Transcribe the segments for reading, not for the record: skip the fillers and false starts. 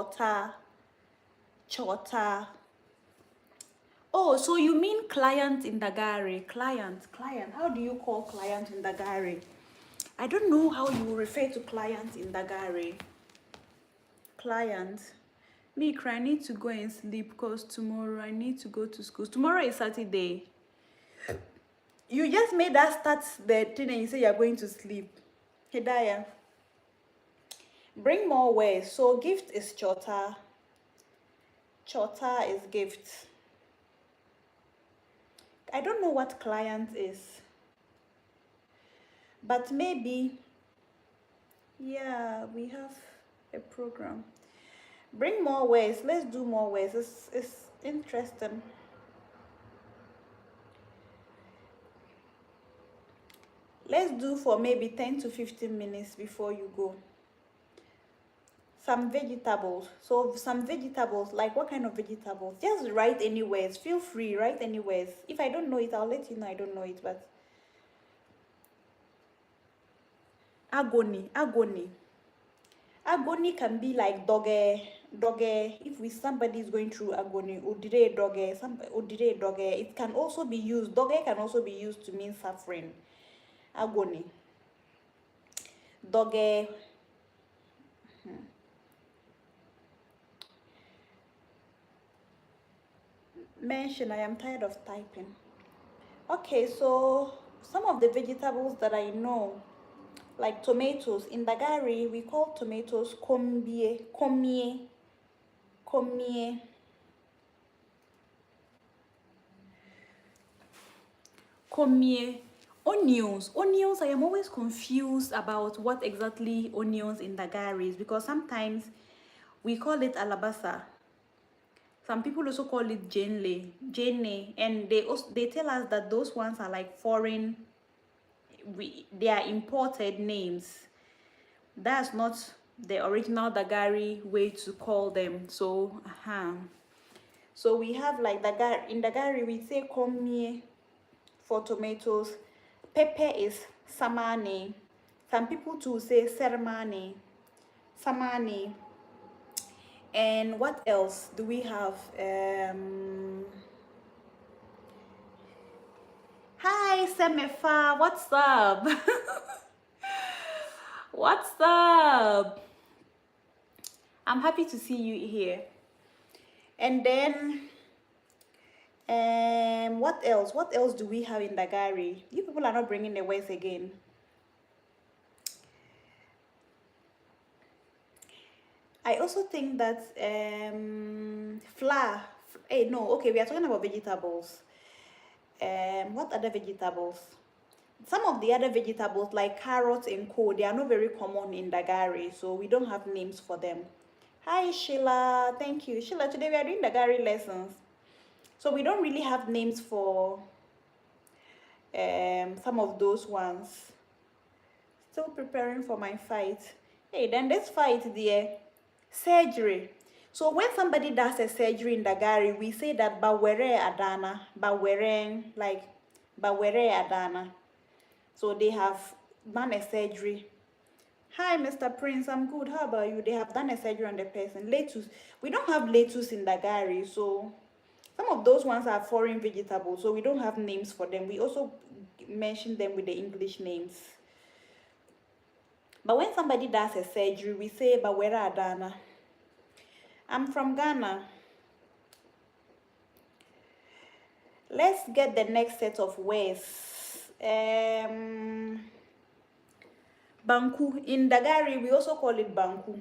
chota, chota. Oh, so you mean client in Dagaare? Client. How do you call client in Dagaare? I don't know how you refer to client in Dagaare. Client. Me, I need to go and sleep because tomorrow I need to go to school. Tomorrow is Saturday. You just made us start the thing and you say you're going to sleep. Hidaya. Bring more words. So gift is chota. Chota is gift. I don't know what client is. But maybe, yeah, we have a program. Bring more words. Let's do more words. It's interesting. Let's do for maybe 10 to 15 minutes before you go. Some vegetables. So some vegetables, like what kind of vegetables? Just write any words. Feel free, write any words. If I don't know it, I'll let you know I don't know it, but agony. Agony can be like doge. If somebody is going through agony, odire doge, odire doge. It can also be used. Doge can also be used to mean suffering. Agony. Doge. Mention. I am tired of typing. Okay, so some of the vegetables that I know, like tomatoes. In Dagaare, we call tomatoes komie. Onions. I am always confused about what exactly onions in Dagaare is, because sometimes we call it alabasa. Some people also call it jene, and they tell us that those ones are like foreign. They are imported names. That's not the original Dagaare way to call them. So so we have like in Dagaare we say komie for tomatoes. Pepper is samani. Some people too say sermani. Samani. And what else do we have? Hi Semefa, what's up? What's up? I'm happy to see you here. And then what else do we have in Dagaare? You people are not bringing the words again. I also think that flour. No, okay, we are talking about vegetables. What other vegetables? Some of the other vegetables like carrots and co, they are not very common in Dagaare, so we don't have names for them. Hi Sheila, thank you. Sheila, today we are doing Dagaare lessons. So we don't really have names for some of those ones. Still preparing for my fight. Hey, then this fight there. Surgery. So when somebody does a surgery in Dagaare, we say that bawere adana. Bawere, like bawere adana. So they have done a surgery. Hi, Mr. Prince, I'm good. How about you? They have done a surgery on the person. Lettuce. We don't have lettuce in Dagaare, so some of those ones are foreign vegetables, so we don't have names for them. We also mention them with the English names. But when somebody does a surgery, we say bawera adana. I'm from Ghana. Let's get the next set of words. Banku. In Dagaare, we also call it banku.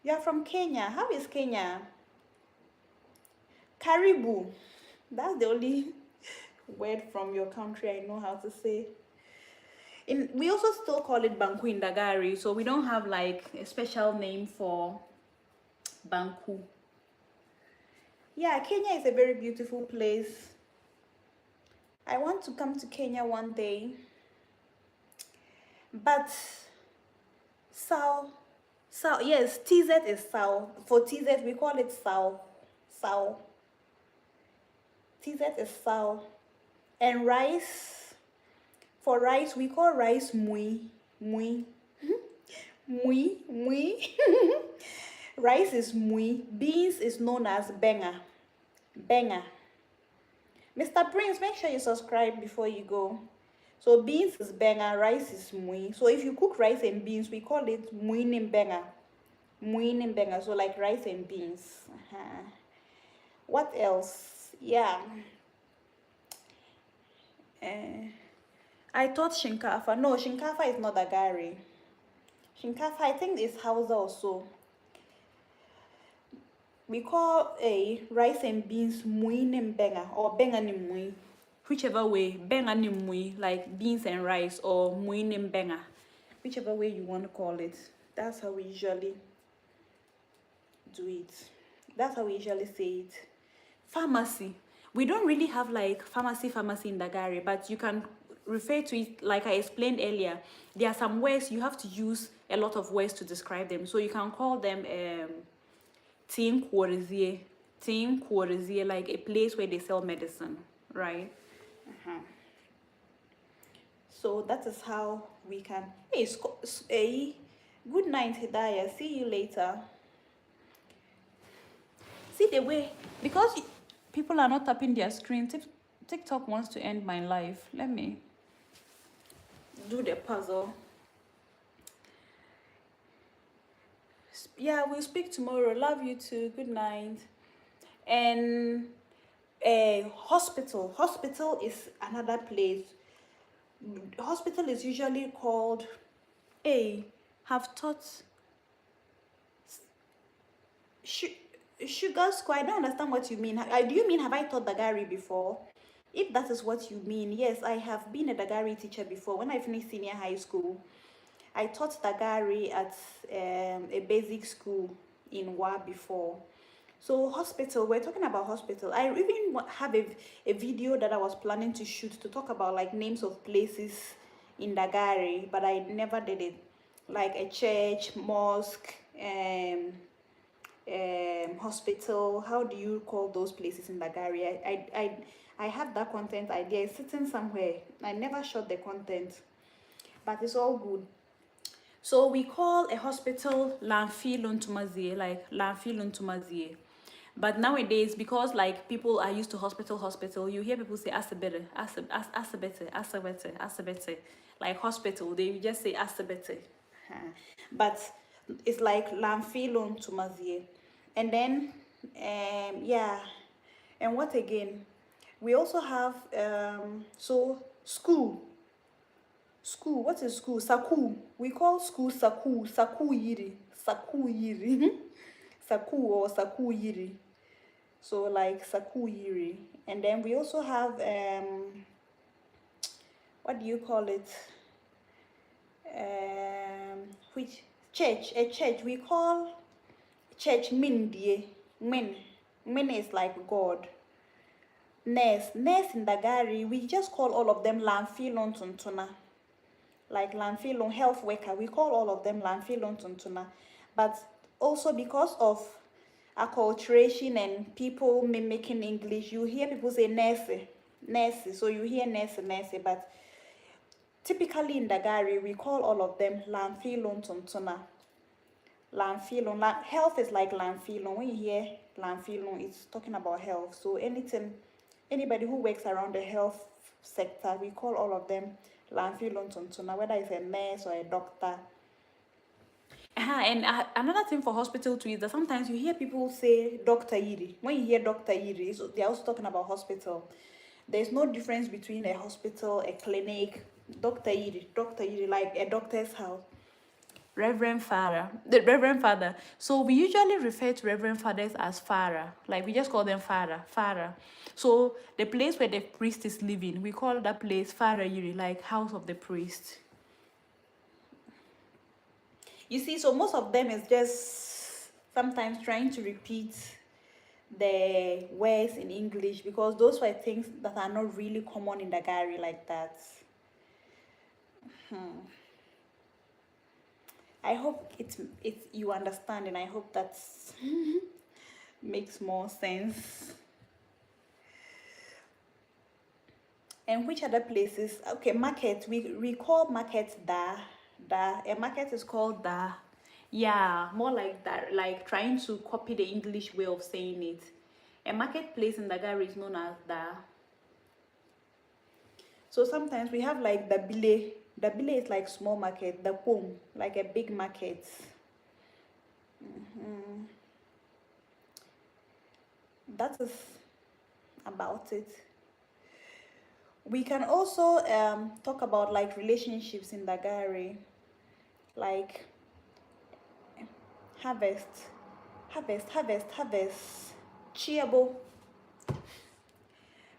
You are from Kenya. How is Kenya? Karibu. That's the only word from your country I know how to say. We also still call it banku in Dagaare, so we don't have like a special name for banku. Yeah, Kenya is a very beautiful place. I want to come to Kenya one day. But yes, TZ is Sao. For TZ we call it Sao. TZ is Sao. And rice, for rice we call rice mui. Mui. Rice is mui. Beans is known as benga. Benga. Mr. Prince, make sure you subscribe before you go. So beans is benga, rice is mui. So if you cook rice and beans, we call it muinim benga. Muinim benga. So like rice and beans. What else? Yeah. I thought shinkafa. No, shinkafa is not Dagaare. Shinkafa, I think, is Hausa also. We call a rice and beans muinim benga or benga ni mui. Whichever way, benga ni mui, like beans and rice, or muinim benga. Whichever way you want to call it. That's how we usually do it. That's how we usually say it. Pharmacy. We don't really have like pharmacy in Dagaare, but you can refer to it like I explained earlier. There are some words you have to use a lot of words to describe them. So you can call them Team Quartier, like a place where they sell medicine, right? So that is how we can. Hey, good night, Hidayah. See you later. See the way, because people are not tapping their screen. TikTok wants to end my life. Let me do the puzzle. Yeah, we'll speak tomorrow. Love you too. Good night. And a hospital. Hospital is another place. Hospital is usually called have taught sugar square. I don't understand what you mean. Do you mean have I taught Dagaare before? If that is what you mean, yes, I have been a Dagaare teacher before. When I finished senior high school, I taught Dagaare at a basic school in Wa before. So hospital, we're talking about hospital. I even have a video that I was planning to shoot to talk about like names of places in Dagaare, but I never did it. Like a church, mosque, hospital. How do you call those places in Dagaare? I have that content idea. It's sitting somewhere. I never shot the content, but it's all good. So we call a hospital Lanfi Luntumazie, like Lanfi Luntumazie. But nowadays, because like people are used to hospital, you hear people say asabete, like hospital. They just say asabete, but it's like Lanfi Luntumazie. And then, yeah, and what again? We also have so school. School, what is school? Saku. We call school Saku. Saku Yiri. Saku Yiri. Saku or Saku Yiri. So like Saku Yiri. And then we also have what do you call it? Which church? A church. We call church Mindie. Min is like God. Nurse in Dagaare, we just call all of them Lanfilon Tuntuna. Like Lanfilon health worker, we call all of them Lanfilon Tuntuna. But also because of acculturation and people mimicking English, you hear people say nurse. So you hear nurse, but typically in Dagaare, we call all of them Lanfilon Tuntuna. Lanfilon, health is like Lanfilon. When you hear Lanfilon, it's talking about health. So anybody who works around the health sector, we call all of them Lanfilon Tuntuna, whether it's a nurse or a doctor. And another thing for hospital too is that sometimes you hear people say Dr. Yiri. When you hear Dr. Yiri, so they're also talking about hospital. There's no difference between a hospital, a clinic. Dr. Yiri, like a doctor's house. Reverend Father. So we usually refer to Reverend Fathers as Father. Like we just call them Father. So the place where the priest is living, we call that place Father Yiri, like house of the priest. You see, so most of them is just sometimes trying to repeat the words in English because those were things that are not really common in Dagaare like that. I hope it's you understand, and I hope that makes more sense. And which other places? Okay, market. We call markets da. A market is called da. Yeah, more like that, like trying to copy the English way of saying it. A marketplace in Dagaare is known as the. So sometimes we have like the bile. The bile is like small market. The pom like a big market. That is about it. We can also talk about like relationships in Dagaare, like harvest, harvest. Chiabo.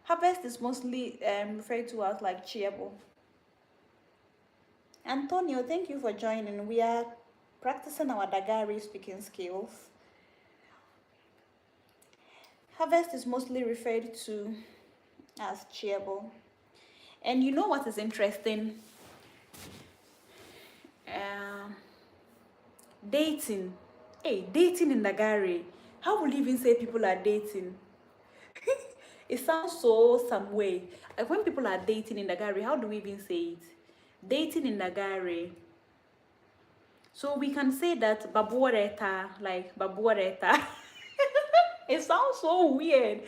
Harvest is mostly referred to as like chiabo. Antonio, thank you for joining. We are practicing our Dagaare speaking skills. Harvest is mostly referred to as chiabo. And you know what is interesting? Um, Dating. Hey, dating in Dagaare. How will you even say people are dating? It sounds so some way. Like when people are dating in Dagaare, how do we even say it? Dating in Dagaare. So we can say that babuareta, like babuareta. It sounds so weird.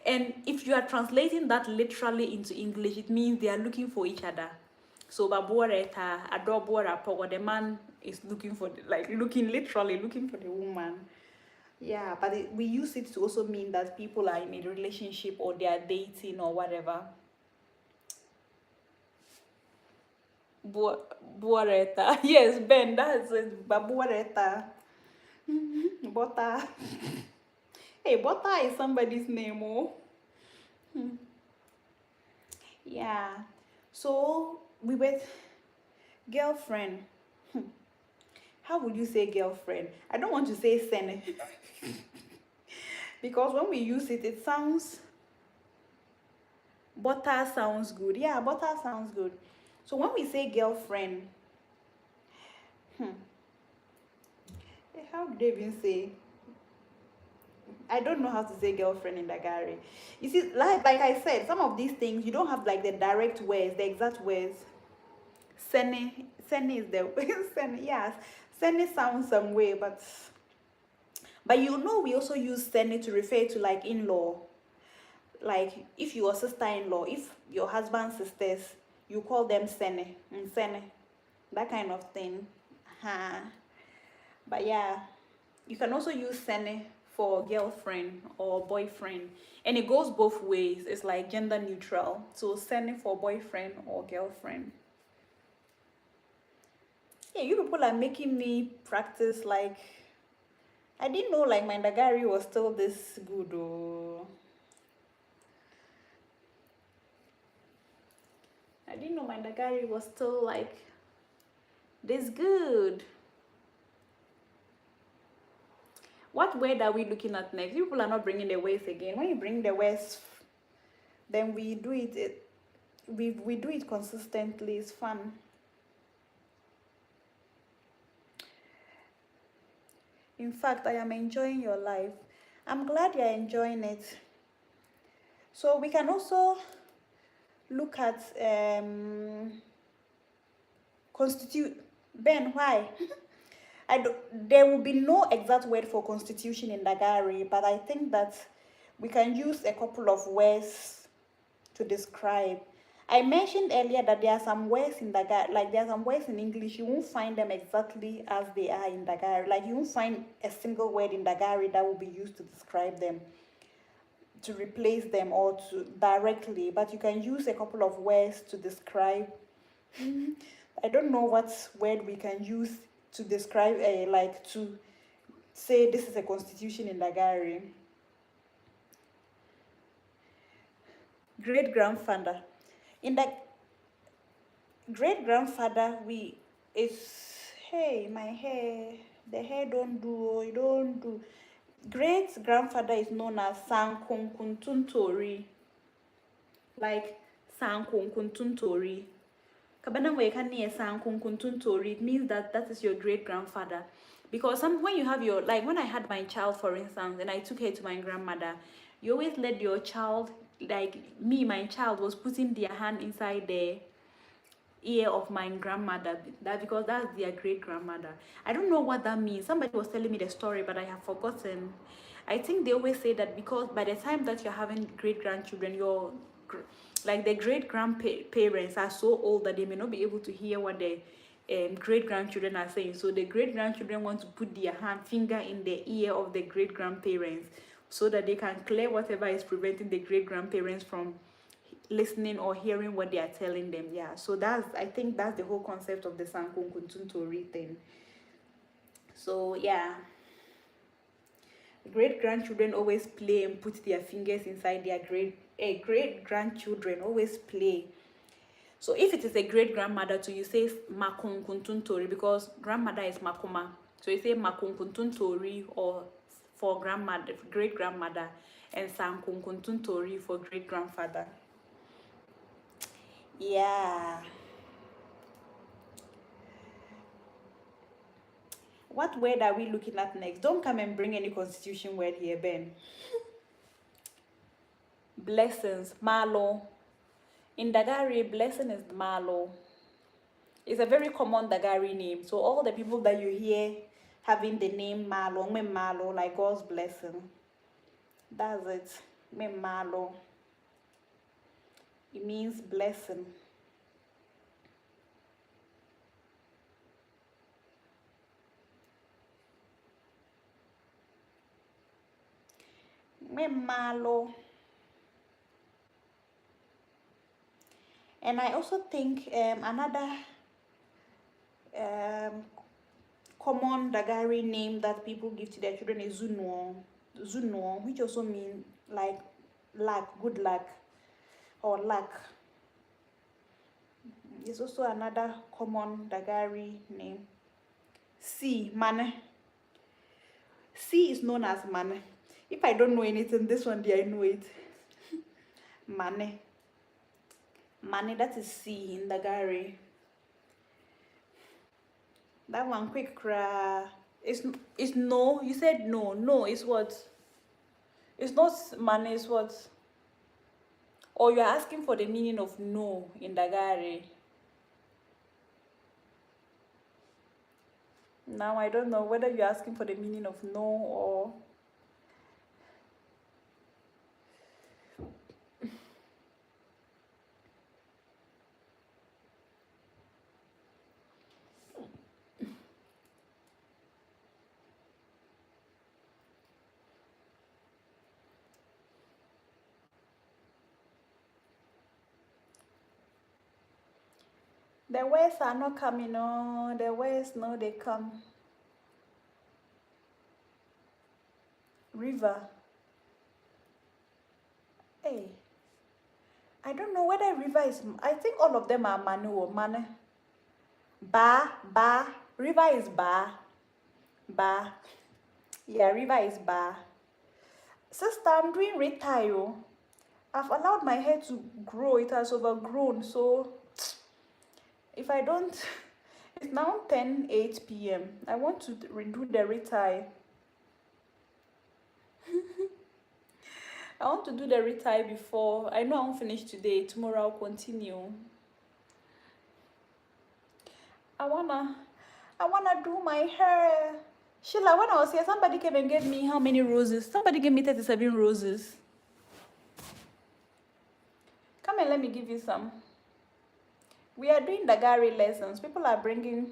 And if you are translating that literally into English, it means they are looking for each other. So babuareta, adobuarapo, the man is looking for, like looking literally looking for the woman. Yeah, but we use it to also mean that people are in a relationship or they are dating or whatever. Buareta. Yes, Ben, that's it. Babuareta. Bota. Hey, Bota is somebody's name, oh. Yeah. So we were girlfriend. How would you say girlfriend? I don't want to say sene. Because when we use it, it sounds, butter sounds good. Yeah, butter sounds good. So when we say girlfriend, how do they even say? I don't know how to say girlfriend in Dagaare. You see, like I said, some of these things you don't have like the direct words, the exact words. Sene is the sene, yes. Sene sounds some way, but you know we also use sene to refer to like in-law. Like if your sister-in-law, if your husband's sisters, you call them sene and sene, that kind of thing. But yeah, you can also use sene for girlfriend or boyfriend, and it goes both ways. It's like gender neutral. So sene for boyfriend or girlfriend. Yeah, you people are making me practice like I didn't know like my Dagaare was still this good. Oh, I didn't know my Dagaare was still like this good. What word are we looking at next? You people are not bringing the words again. When you bring the words, then we do it. We do it consistently. It's fun. In fact, I am enjoying your life. I'm glad you're enjoying it. So we can also look at constitute. Ben, why? There will be no exact word for constitution in Dagaare, but I think that we can use a couple of words to describe. I mentioned earlier that there are some words in Dagaare, like there are some words in English, you won't find them exactly as they are in Dagaare. Like you won't find a single word in Dagaare that will be used to describe them, to replace them or to directly, but you can use a couple of words to describe. I don't know what word we can use to describe like to say this is a constitution in Dagaare. Great grandfather. In the great grandfather, we it's hey my hair, the hair don't do, you don't do. Great grandfather is known as Sankunkuntuntori. Like Sankunkuntuntori. Kabana Wekani Sankunkuntuntori, it means that that is your great grandfather. Because when you have your, like when I had my child, for instance, and I took her to my grandmother, you always let your child, like me, my child was putting their hand inside there. ear of my grandmother, that because that's their great grandmother. I don't know what that means. Somebody was telling me the story, but I have forgotten. I think they always say that because by the time that you're having great grandchildren, like the great grandparents are so old that they may not be able to hear what the great grandchildren are saying. So the great grandchildren want to put their finger in the ear of the great grandparents so that they can clear whatever is preventing the great grandparents from listening or hearing what they are telling them. Yeah, so I think that's the whole concept of the Sankunkuntuntori thing. So yeah, great grandchildren always play and put their fingers inside their great grandchildren always play. So if it is a great grandmother too, you say Makunkuntuntori because grandmother is Makuma. So you say Makunkuntuntori or for grandmother, great grandmother, and Sankunkuntuntori for great grandfather. Yeah. What word are we looking at next? Don't come and bring any constitution word here, Ben. Blessings, Malo. In Dagaare, blessing is Malo. It's a very common Dagaare name. So all the people that you hear having the name Malo, me Malo, like God's blessing. That's it. Me Malo. It means blessing. Me Malo. And I also think another common Dagaare name that people give to their children is Zunuo. Zunuo, which also means like luck, good luck, or luck. It's also another common Dagaare name. C, Mane. C is known as Mane. If I don't know anything, this one there I know it. Mane. Mane, that is C in Dagaare. That one quick cry. It's no. You said no. No is what? It's not Mane, it's what? Or you're asking for the meaning of no in Dagaare. Now I don't know whether you're asking for the meaning of no or the words are not coming. No, the words no they come. River. Hey. I don't know whether river is. I think all of them are Manu or Mane. Ba. River is Ba. Ba. Yeah, river is Ba. Sister, I'm doing Retie. I've allowed my hair to grow. It has overgrown. So if I don't, it's now 10:08 p.m. I want to redo the Retie. I want to do the Retie before. I know I won't finish today. Tomorrow I'll continue. I wanna do my hair. Sheila, when I was here, somebody came and gave me how many roses? Somebody gave me 37 roses. Come and let me give you some. We are doing Dagaare lessons. People are bringing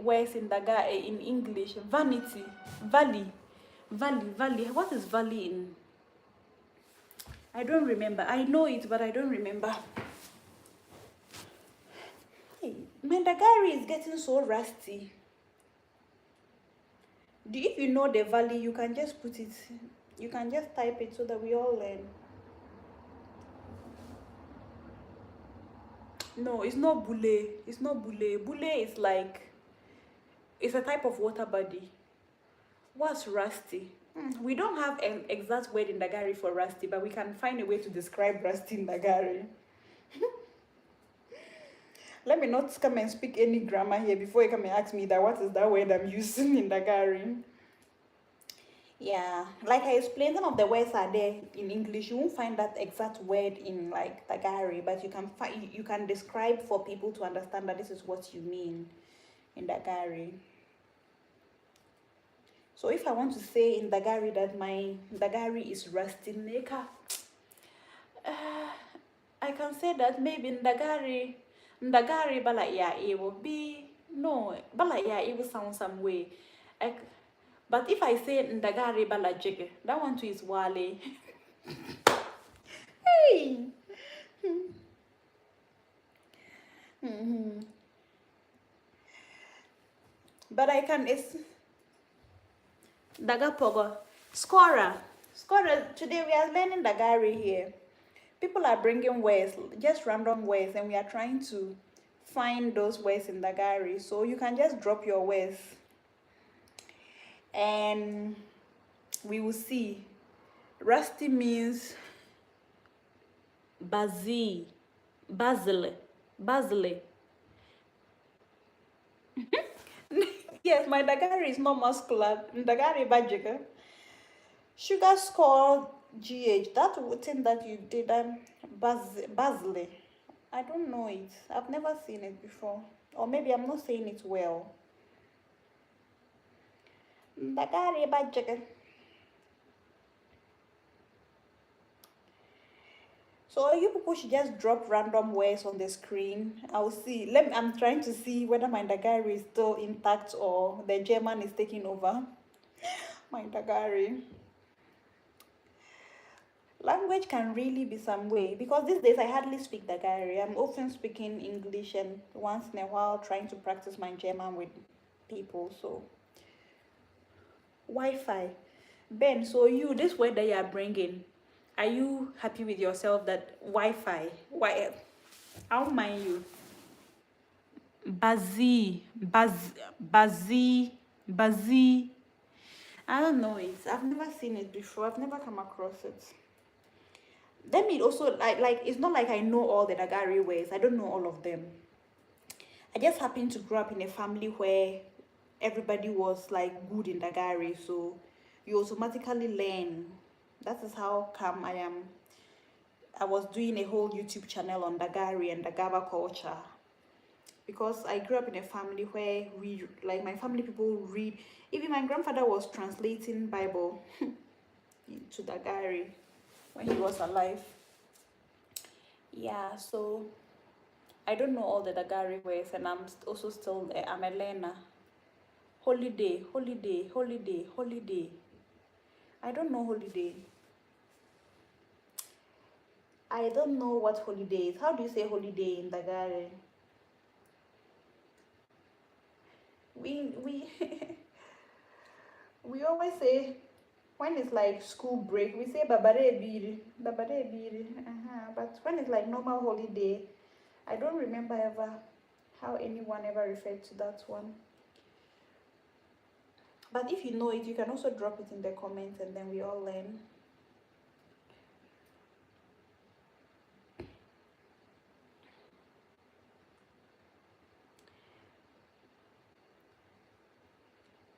words in Dagaare in English. Vanity, valley. What is valley in? I don't remember. I know it, but I don't remember. Hey, my Dagaare is getting so rusty. If you know the valley, you can just put it. You can just type it so that we all learn. No, it's not bule. It's not bule. Bule is like, it's a type of water body. What's rusty? We don't have an exact word in Dagaare for rusty, but we can find a way to describe rusty in Dagaare. Let me not come and speak any grammar here before you come and ask me that what is that word I'm using in Dagaare. Yeah, like I explained, some of the words are there in English. You won't find that exact word in like Dagaare, but you can find, you can describe for people to understand that this is what you mean in Dagaare. So if I want to say in Dagaare that my Dagaare is rusty neka, I can say that maybe in Dagaare bala ya it will be no bala ya it will sound some way. I, but if I say Ndagare bala jigge, that one too is Wale. Hey. Mm-hmm. But I can, it's Dagapogo. Scorer. Scorer, today we are learning Dagari here. People are bringing words, just random words, and we are trying to find those words in Dagari. So you can just drop your words and we will see. Rusty means Bazi, Basil, Basil. Yes, my Dagari is more muscular. Dagari Bajiga. Sugar score GH. That thing that you did, Basil. I don't know it. I've never seen it before. Or maybe I'm not saying it well. Dagare Bajiga. So you people should just drop random words on the screen. I'll see. I'm trying to see whether my Dagari is still intact or the German is taking over. My Dagari. Language can really be some way because these days I hardly speak Dagari. I'm often speaking English and once in a while trying to practice my German with people. So Wi-Fi. Ben, so you, this word that you are bringing, are you happy with yourself that Wi-Fi? Why? I'll mind you. Bazi. I don't know it. I've never seen it before. I've never come across it. Then it also like it's not like I know all the Dagari ways. I don't know all of them. I just happened to grow up in a family where everybody was like good in Dagari, so you automatically learn. That is how come I was doing a whole YouTube channel on Dagari and Dagaba culture. Because I grew up in a family where we, like my family people read, even my grandfather was translating Bible to Dagari when he was alive. Yeah, so I don't know all the Dagari ways and I'm also still there. I'm a learner. Holiday. I don't know holiday. I don't know what holiday is. How do you say holiday in Dagare? We we always say when it's like school break, we say babare biri. But when it's like normal holiday, I don't remember ever how anyone ever referred to that one. But if you know it, you can also drop it in the comments and then we all learn.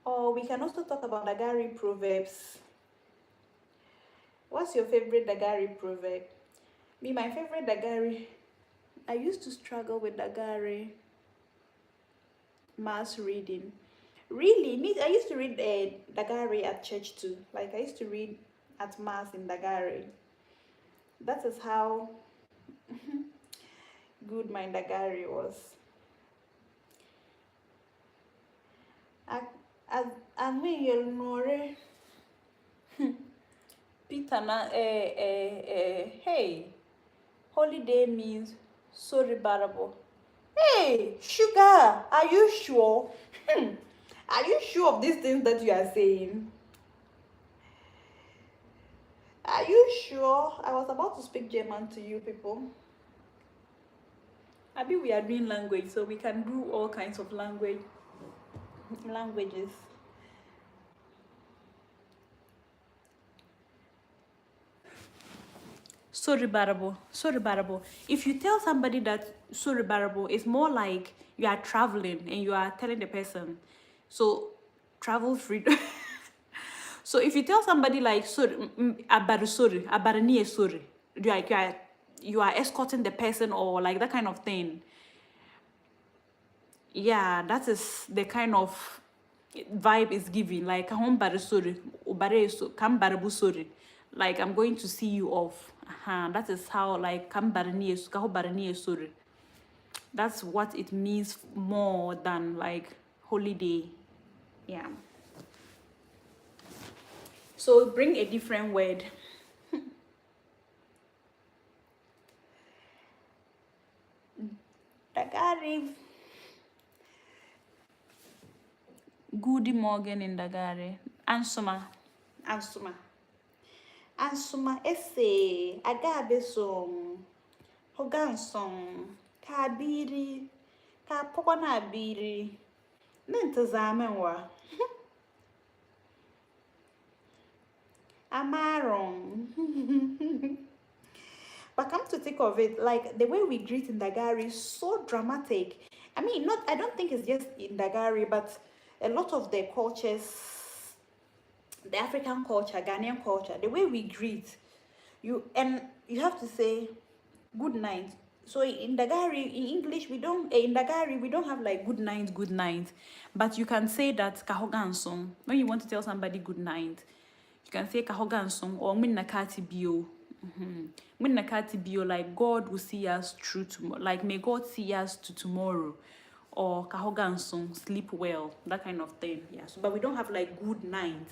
Or we can also talk about Dagari proverbs. What's your favorite Dagari proverb? Me, my favorite Dagari. I used to struggle with Dagari mass reading. Really, me, I used to read Dagari at church too. Like I used to read at mass in Dagari. That is how good my Dagari was. As me, you'll know. Peter na hey, holiday means so rebarable. Hey, sugar, are you sure? Are you sure of these things that you are saying? Are you sure? I was about to speak German to you people. I mean, we are doing language, so we can do all kinds of languages. So rebarable. If you tell somebody that so rebarable, it's more like you are traveling and you are telling the person, so travel freedom. So if you tell somebody like sorry, abarani sorry, like you are escorting the person or like that kind of thing. Yeah, that is the kind of vibe is giving. Like kahon sorry, kam sorry. Like I'm going to see you off. That is how like kam barani sorry. That's what it means more than like holiday. Yeah. So bring a different word. Dagaare. Good morning in Dagaare. Ansuma. Ansuma. Ansuma ese agabe song. Hogansong. Kabiri. Ka pokona biri. Nentazame wa. Amarong. But come to think of it, like the way we greet in Dagaare is so dramatic. I mean, I don't think it's just in Dagaare, but a lot of the cultures, the African culture, Ghanaian culture, the way we greet, you have to say good night. So in Dagaare, in English, in Dagaare, we don't have like good night. But you can say that kahogansong. When you want to tell somebody good night, you can say kahogansong or minnakati bio. Minnakati bio, like God will see us through tomorrow. Like may God see us to tomorrow. Or kahogansong, sleep well. That kind of thing. Yeah. So, but we don't have like good night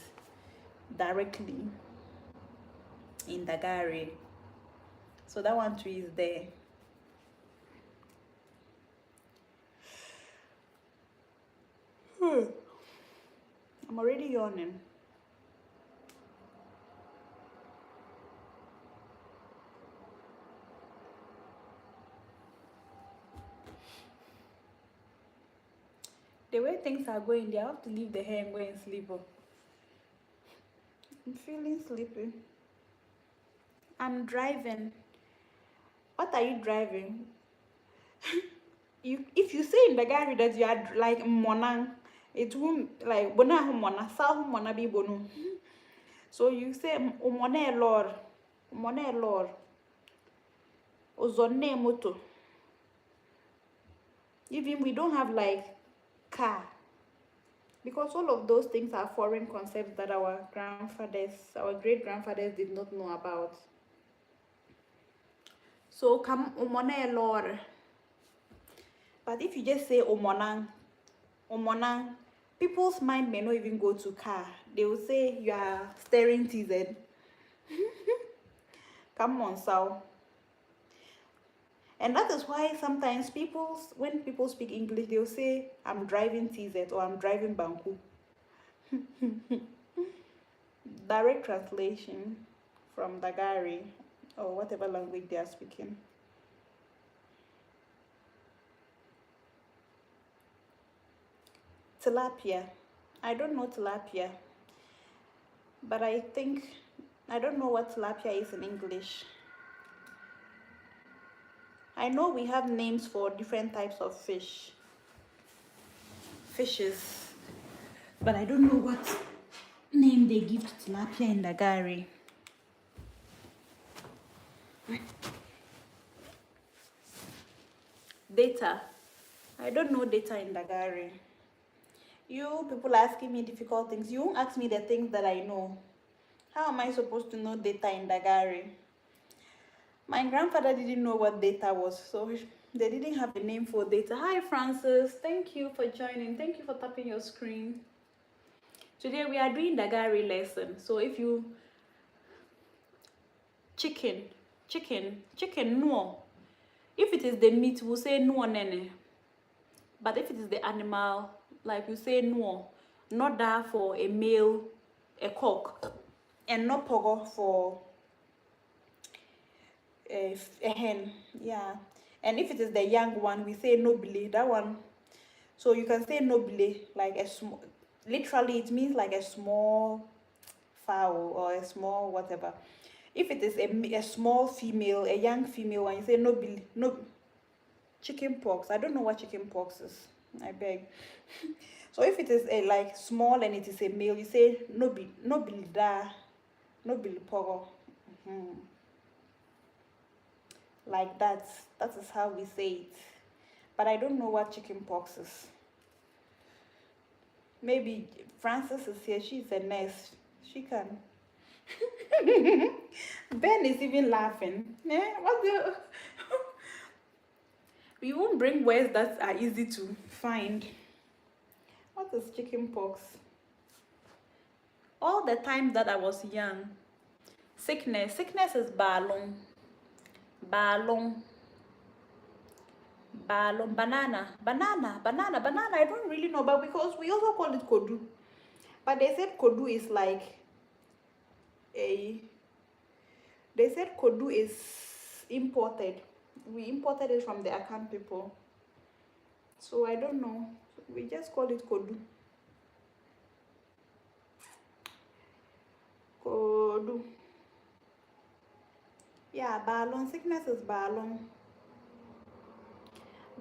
directly in Dagaare. So that one too is there. I'm already yawning. The way things are going, I have to leave the hair and go and sleep. I'm feeling sleepy. I'm driving. What are you driving? If you say in the Dagaare that you are like monang, it won't like bona mona, sa mona bi bonu. So you say umone lor, ozone moto. Even we don't have like car, because all of those things are foreign concepts that our great grandfathers did not know about. So come umone lor. But if you just say omonang, people's mind may not even go to car. They will say you are staring TZ. Come on, so. And that is why sometimes when people speak English, they'll say, I'm driving TZ or I'm driving Banku. Direct translation from Dagaare or whatever language they are speaking. Tilapia. I don't know tilapia. But I don't know what tilapia is in English. I know we have names for different types of fishes, but I don't know what name they give to tilapia in Dagaare. Data. I don't know data in Dagaare. You people asking me difficult things. You won't ask me the things that I know. How am I supposed to know data in Dagaare? My grandfather didn't know what data was, so they didn't have a name for data. Hi, Francis. Thank you for joining. Thank you for tapping your screen. Today we are doing Dagaare lesson. So if you chicken, no. If it is the meat, we'll say no nene. But if it is the animal, like we say no, not that for a male, a cock, and not pogo for a hen. Yeah. And if it is the young one, we say nobile, that one. So you can say nobile, like a small, literally it means like a small fowl or a small whatever. If it is a small female, a young female, and you say nobile, no chicken pox. I don't know what chicken pox is. I beg. So if it is a like small and it is a male, you say no be da, no be poro. Like that. That is how we say it. But I don't know what chicken pox is. Maybe Frances is here. She's a nurse. She can. Ben is even laughing. What the? We won't bring words that are easy to find. What is chicken pox? All the time that I was young, sickness is balloon, banana. I don't really know, but because we also call it kodu. But they said kodu is like they said kodu is imported. We imported it from the Akan people. So I don't know. We just call it kodu. Kodu. Yeah, balloon. Sickness is balloon.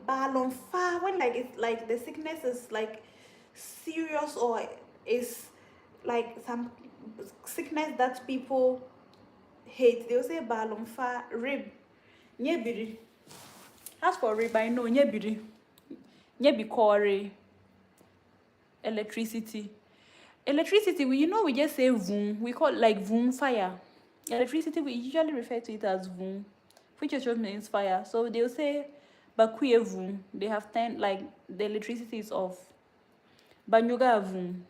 Balloon far when like it's like the sickness is like serious or is like some sickness that people hate. They'll say balloon far rib. Nyebiri. As for rib, I know nyebiri. Nyebikore. Electricity, we just say voom. We call it like voom fire. Electricity, we usually refer to it as voom, which just means fire. So they'll say bakuye voom. They have 10, like the electricity is off. Banyuga voom.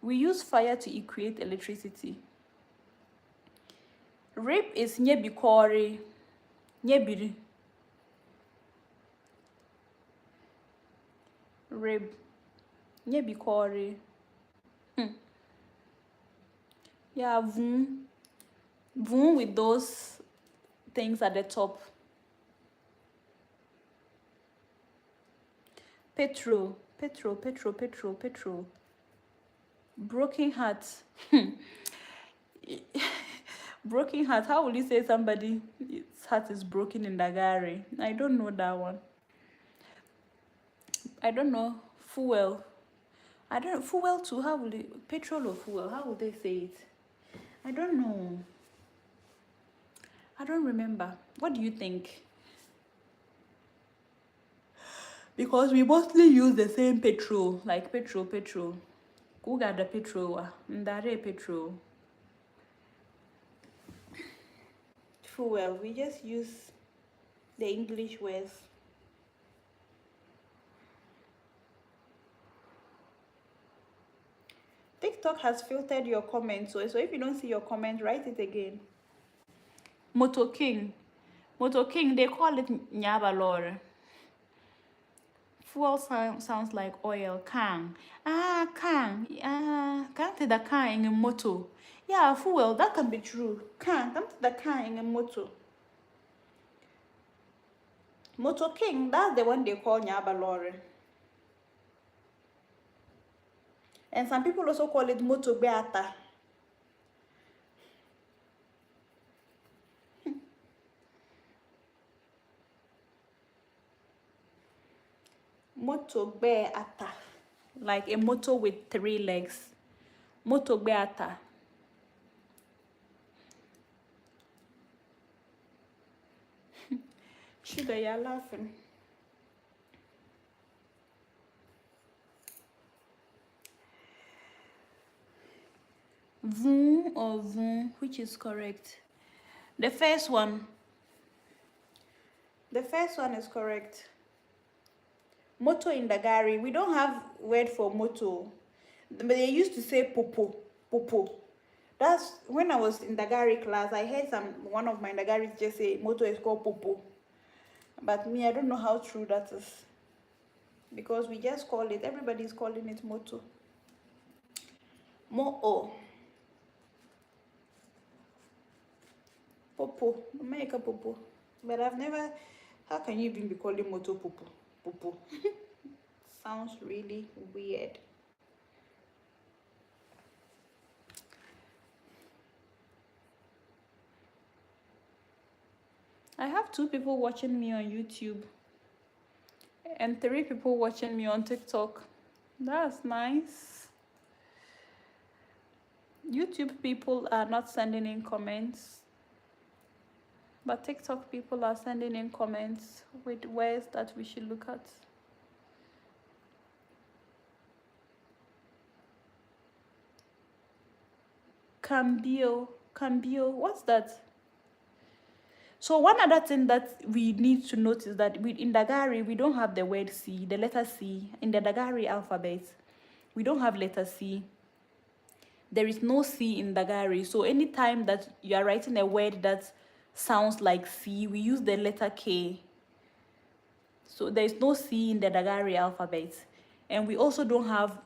We use fire to create electricity. Rip is nyebikore, nyebiri. Rib, nyebikore. Yeah, voom. Voom with those things at the top. Petrol. Broken heart. Broken heart. How will you say somebody's heart is broken in Dagaare? I don't know that one. I don't know. Fuel. I don't know. Fuel too. How will it? Petrol or fuel? How would they say it? I don't know. I don't remember. What do you think? Because we mostly use the same petrol. Like petrol. Who got the petrol? Dagaare petrol. Fuel. We just use the English words. TikTok has filtered your comments, so if you don't see your comment, write it again. Moto King, they call it Nyabalore. Fuel sounds like oil. Kang. Kang. Can't the car in a moto. Yeah, fuel, that can be true. Can't the car in a moto. Moto King, that's the one they call Nyabalore. And some people also call it Moto Beata. Moto Beata. Like a motor with 3 legs. Moto Beata. Sugar, you're laughing. Voom or voom, which is correct? The first one is correct. Moto in Dagaare, we don't have word for moto, but they used to say popo. That's when I was in Dagaare class. I heard one of my Dagaare just say moto is called popo, but me, I don't know how true that is, because we just call it. Everybody's calling it moto. Popo, make a popo. But I've never. How can you even be calling moto popo? Popo. Sounds really weird. I have 2 people watching me on YouTube and 3 people watching me on TikTok. That's nice. YouTube people are not sending in comments, but TikTok people are sending in comments with words that we should look at. Cambio, what's that? So one other thing that we need to note is that in Dagaare, we don't have the word C, the letter C. In the Dagaare alphabet, we don't have letter C. There is no C in Dagaare. So anytime that you are writing a word that sounds like C, we use the letter K. So there is no C in the Dagaare alphabet. And we also don't have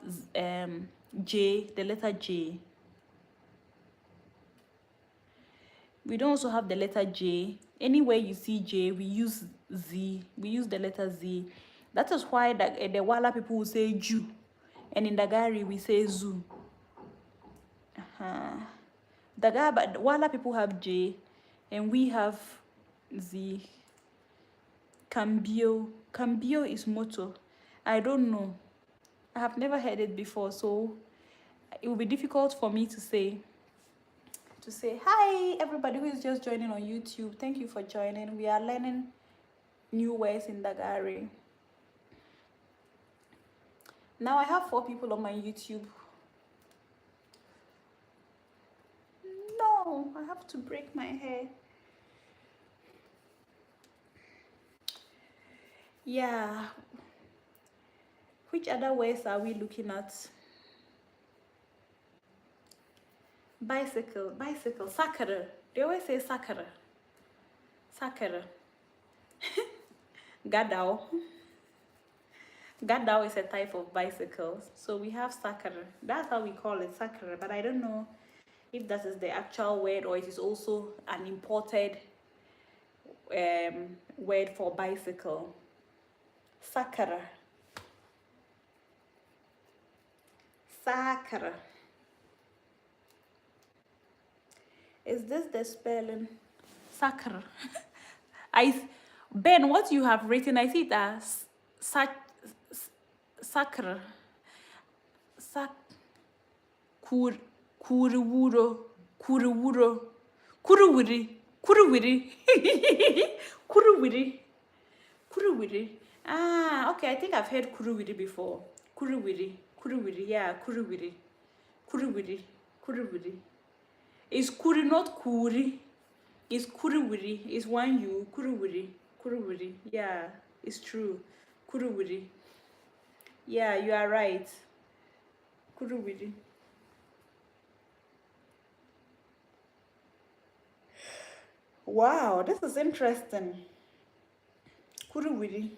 J, the letter J. We don't also have the letter J. Anywhere you see J, we use Z. We use the letter Z. That is why the Wala people will say Ju. And in Dagaare, we say Zu. But Wala people have J. And we have Z. Cambio. Cambio is moto. I don't know. I have never heard it before, so it will be difficult for me to say hi everybody who is just joining on YouTube. Thank you for joining. We are learning new words in Dagaare. Now I have 4 people on my YouTube. No, I have to break my hair. Yeah. Which other words are we looking at? Bicycle, sakara. They always say sakara. Sakara. Gadao. Gadao is a type of bicycle. So we have sakara. That's how we call it, sakara. But I don't know if that is the actual word or it is also an imported word for bicycle. Sakara. Sakara. Is this the spelling? Sakara. Ben, what you have written, I see it as sakra. Kuruwuro. Kuruwiri. Ah, okay, I think I've heard kuruwiri before. Kuruwiri, yeah, kuruwiri. It's kuri, not kuri. It's kuruwiri. It's one U. Kuruwiri. Yeah, it's true. Kuruwiri. Yeah, you are right. Kuruwiri. Wow, this is interesting. Kuruwiri.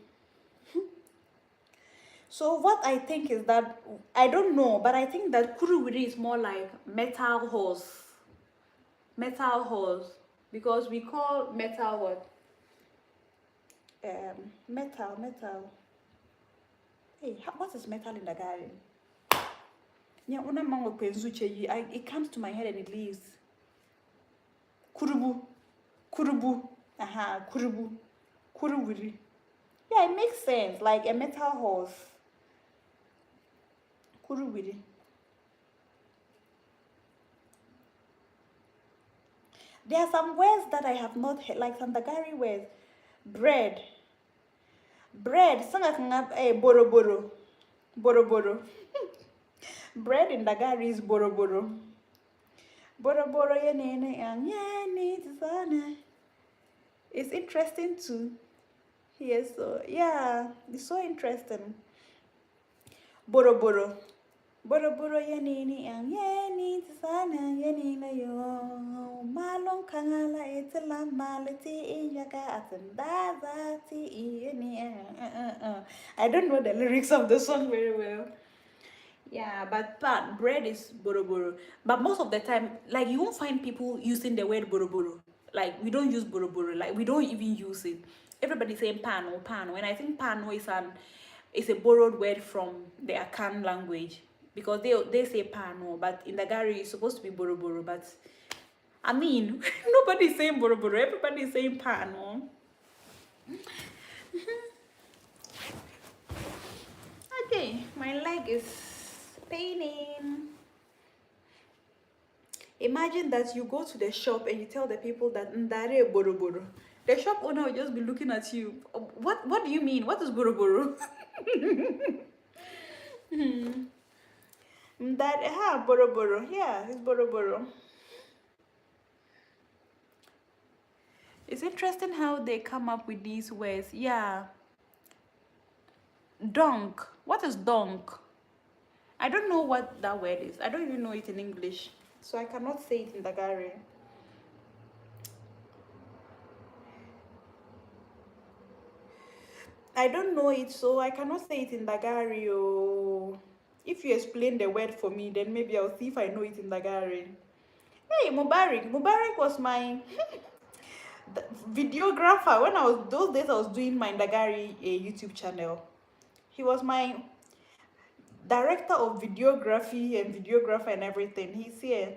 So what I think is that, I don't know, but I think that kuruwiri is more like metal horse. Because we call metal what? Metal. Hey, what is metal in Dagaare? Yeah, it comes to my head and it leaves. Kurubu. Kuruwiri. Yeah, it makes sense, like a metal horse. Kuruwiri. There are some words that I have not heard, like some Dagaare words. Bread. Boro. Bread in Dagaare is boro. Boro it's interesting to hear. So yeah, it's so interesting. Boro yenini sana yenina yo malon kangala etela malati inyaga atendaza ti yeni. I don't know the lyrics of the song very well. Yeah, but bread is boro. But most of the time, like, you won't find people using the word boro. Like, we don't use boro. Like, we don't even use it. Everybody's saying pano. And I think pano is a borrowed word from the Akan language. Because they say pano, but in Dagaare it's supposed to be boro. But I mean, nobody's saying boro. Everybody's saying pano. Okay, Hey, my leg is paining. Imagine that you go to the shop and you tell the people that Ndare Boroboro. The shop owner will just be looking at you. What do you mean? What is Boroboro? That Boroboro. Yeah, it's Boroboro. It's interesting how they come up with these words. Yeah. Donk. What is donk? I don't know what that word is. I don't even know it in English. So I cannot say it in Dagaare. I don't know it, so I cannot say it in Dagaare. Oh. If you explain the word for me, then maybe I'll see if I know it in Dagaare. Hey, Mubarak. Mubarak was my videographer when I was those days I was doing my Dagaare YouTube channel. He was my director of videography and videographer and everything. He's here.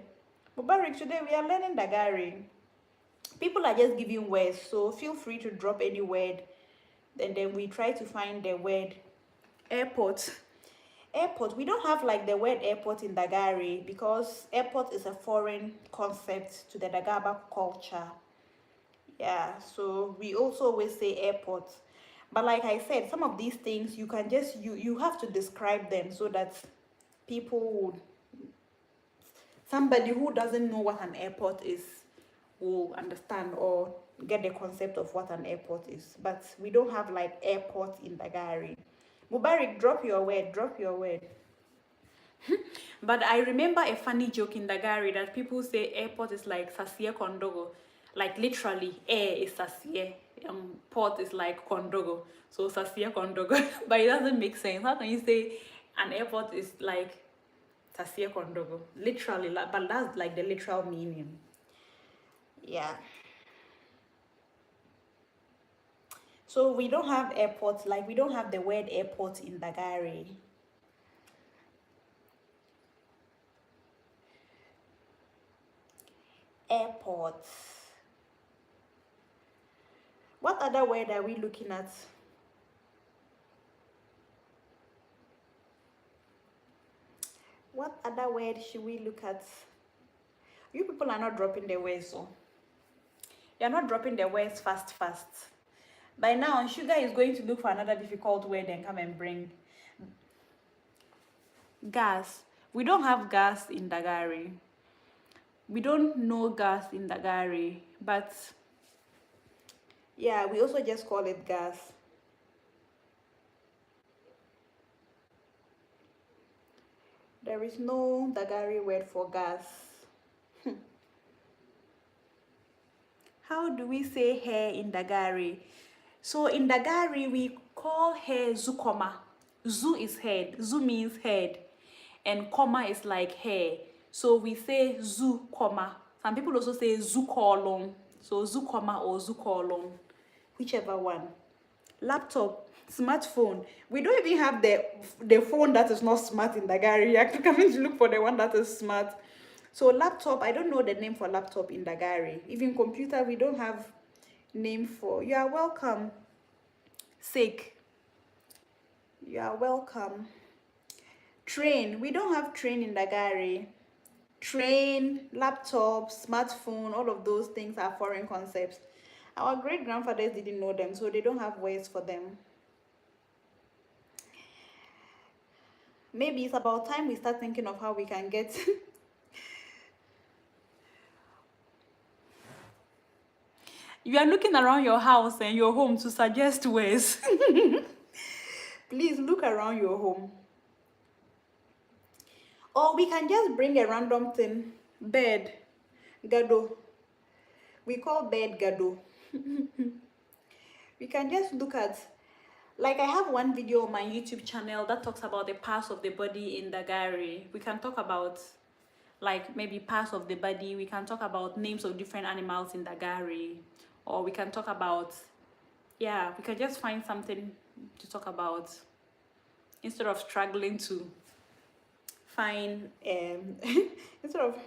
Mubarak, today we are learning Dagaare. People are just giving words, so feel free to drop any word, and then we try to find the word. Airport. Airport, we don't have like the word airport in Dagaare because airport is a foreign concept to the Dagaba culture. Yeah, so we also always say airport. But like I said, some of these things you can just you have to describe them so that people would, somebody who doesn't know what an airport is will understand or get the concept of what an airport is. But we don't have like airport in Dagaare. Mubarak, drop your word, drop your word. But I remember a funny joke in Dagaare that people say airport is like Sasie Kondogo. Like literally, air is Sasie, port is like Kondogo. So Sasie Kondogo. But it doesn't make sense. How can you say an airport is like Sasie Kondogo? Literally, but that's like the literal meaning. Yeah. So we don't have airports, like we don't have the word airport in Dagaare. Airports. What other word are we looking at? What other word should we look at? You people are not dropping the words, so you're not dropping the words fast. By now, Sugar is going to look for another difficult word and come and bring. Gas. We don't have gas in Dagaare. We don't know gas in Dagaare, but yeah, we also just call it gas. There is no Dagaare word for gas. How do we say hair in Dagaare? So in Dagaare, we call hair zukoma. Zu is head. Zu means head. And comma is like hair. So we say zu comma. Some people also say zu kolon. So zu comma or zu kolon. Whichever one. Laptop, smartphone. We don't even have the phone that is not smart in Dagaare. You have to come in to look for the one that is smart. So laptop, I don't know the name for laptop in Dagaare. Even computer, we don't have name for. You are welcome. Sick. You are welcome. Train, we don't have train in Dagaare. Train, laptop, smartphone, all of those things are foreign concepts. Our great grandfathers didn't know them, so they don't have words for them. Maybe it's about time we start thinking of how we can get you are looking around your house and your home to suggest words. Please look around your home. Or we can just bring a random thing. Bed. Gado. We call bed gado. We can just look at, like I have one video on my YouTube channel that talks about the parts of the body in Dagaare. We can talk about like maybe parts of the body. We can talk about names of different animals in Dagaare. Or we can talk about, yeah, we can just find something to talk about instead of struggling to find instead of.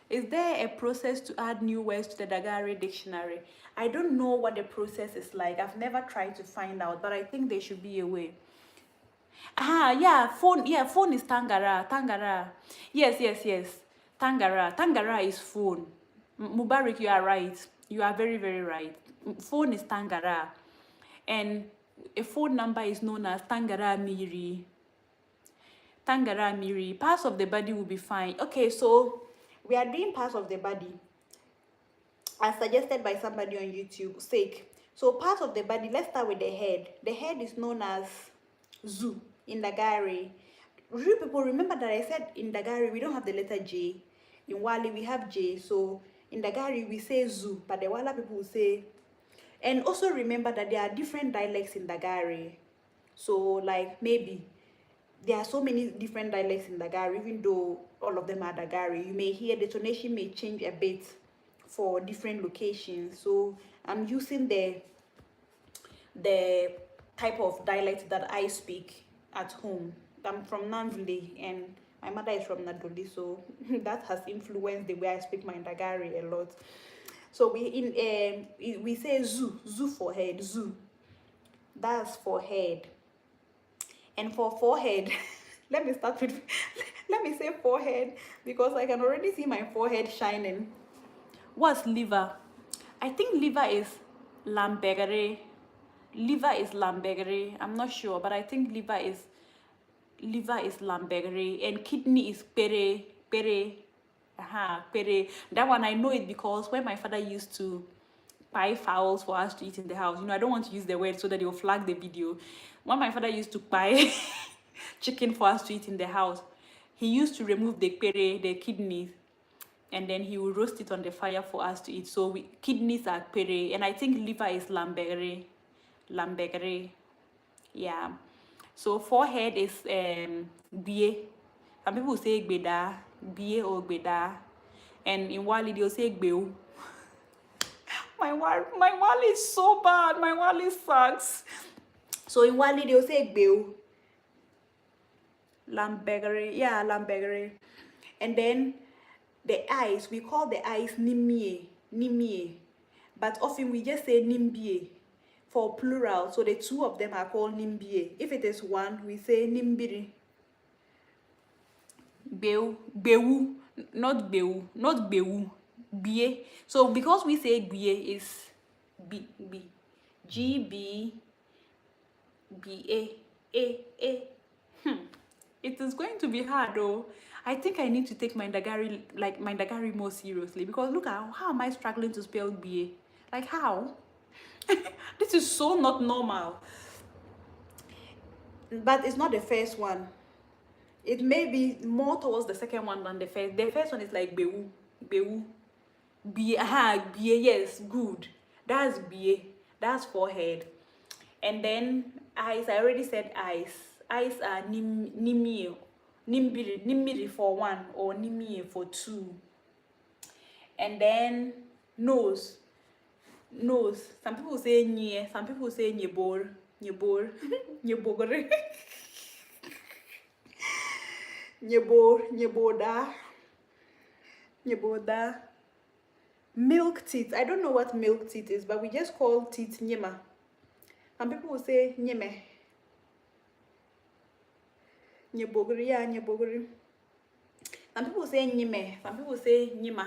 Is there a process to add new words to the Dagaare dictionary? I don't know what the process is like. I've never tried to find out, but I think there should be a way. Yeah, phone. Yeah, phone is Tangara. Tangara. Yes. Tangara. Tangara is phone. Mubarak, you are right. You are very, very right. Phone is Tangara. And a phone number is known as Tangara Miri. Tangara Miri. Parts of the body will be fine. Okay, so we are doing parts of the body as suggested by somebody on YouTube sake. So parts of the body, let's start with the head. The head is known as Zoo in Dagaare. You people remember that I said in Dagaare we don't have the letter J. In Wali we have J. So in Dagaare we say Zoo, but the Wala people will say. And also remember that there are different dialects in Dagaare. So like maybe there are so many different dialects in Dagaare, even though all of them are Dagaare. You may hear the tonation may change a bit for different locations. So I'm using the type of dialect that I speak at home. I'm from Nanville and my mother is from Nadoli, so that has influenced the way I speak my Dagaare a lot. So we say zoo for head, zoo. That's for head. And for forehead, let me start with let me say forehead because I can already see my forehead shining. What's liver? I think liver is lambegere. Liver is lambegere. I'm not sure, but I think liver is lambegere, and kidney is pere. Pere. That one I know it because when my father used to buy fowls for us to eat in the house, I don't want to use the word so that they will flag the video. When my father used to buy chicken for us to eat in the house, he used to remove the pere, the kidneys, and then he will roast it on the fire for us to eat. So kidneys are pere, and I think liver is lambegere. Yeah. So forehead is bie. Some people say gbeda, bie or gbeda, and in Wali they'll say gbeu. My Wali is so bad. My Wali sucks. So in Wali they'll say gbeu. Lambegere. And then the eyes, we call the eyes nimie. But often we just say nimbie for plural. So the two of them are called nimbie. If it is one, we say nimbiri. Bewu, not bewu, bie. So because we say bie is b, g, b, a. It is going to be hard though. I think I need to take my Dagaare more seriously because look at how am I struggling to spell bie? Like how? This is so not normal. But it's not the first one. It may be more towards the second one than the first. The first one is like bewu. Bie, yes, good. That's bie. That's forehead. And then eyes, I already said eyes. Eyes are nimbiri for one or nimie for two. And then nose. Some people say nye, some people say nyebor. Nyebogore. Nyeboda. Milk teeth. I don't know what milk teeth is, but we just call teeth nyema. Some people will say nyeme. Nyebogori. Some people say nyeme. Some people say nyema.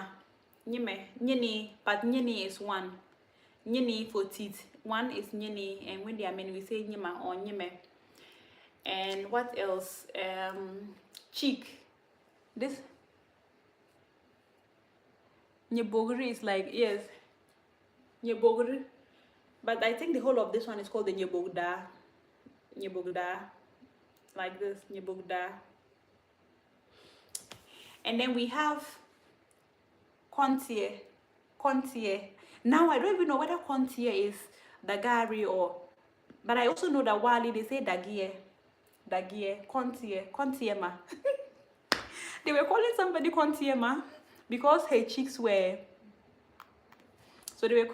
Nyeni, but nyeni is one. Nyeni for teeth. One is nyeni, and when they are many, we say nyema or nyeme. And what else? Cheek. This nyebogori is like, yes, nyebogori. But I think the whole of this one is called the nyebogda. Like this, nyebogda. And then we have contier. Now I don't even know whether contier is Dagaare or, but I also know that Wali they say Dagaare, contiema. They were calling somebody contiema because her cheeks were. So they were.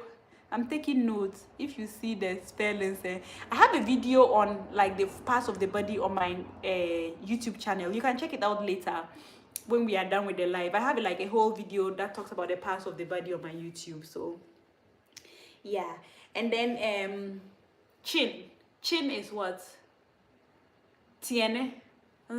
I'm taking notes. If you see the spellings, I have a video on like the parts of the body on my YouTube channel. You can check it out later when we are done with the live. I have like a whole video that talks about the parts of the body on my YouTube. So yeah, and then chin is what? Tiene.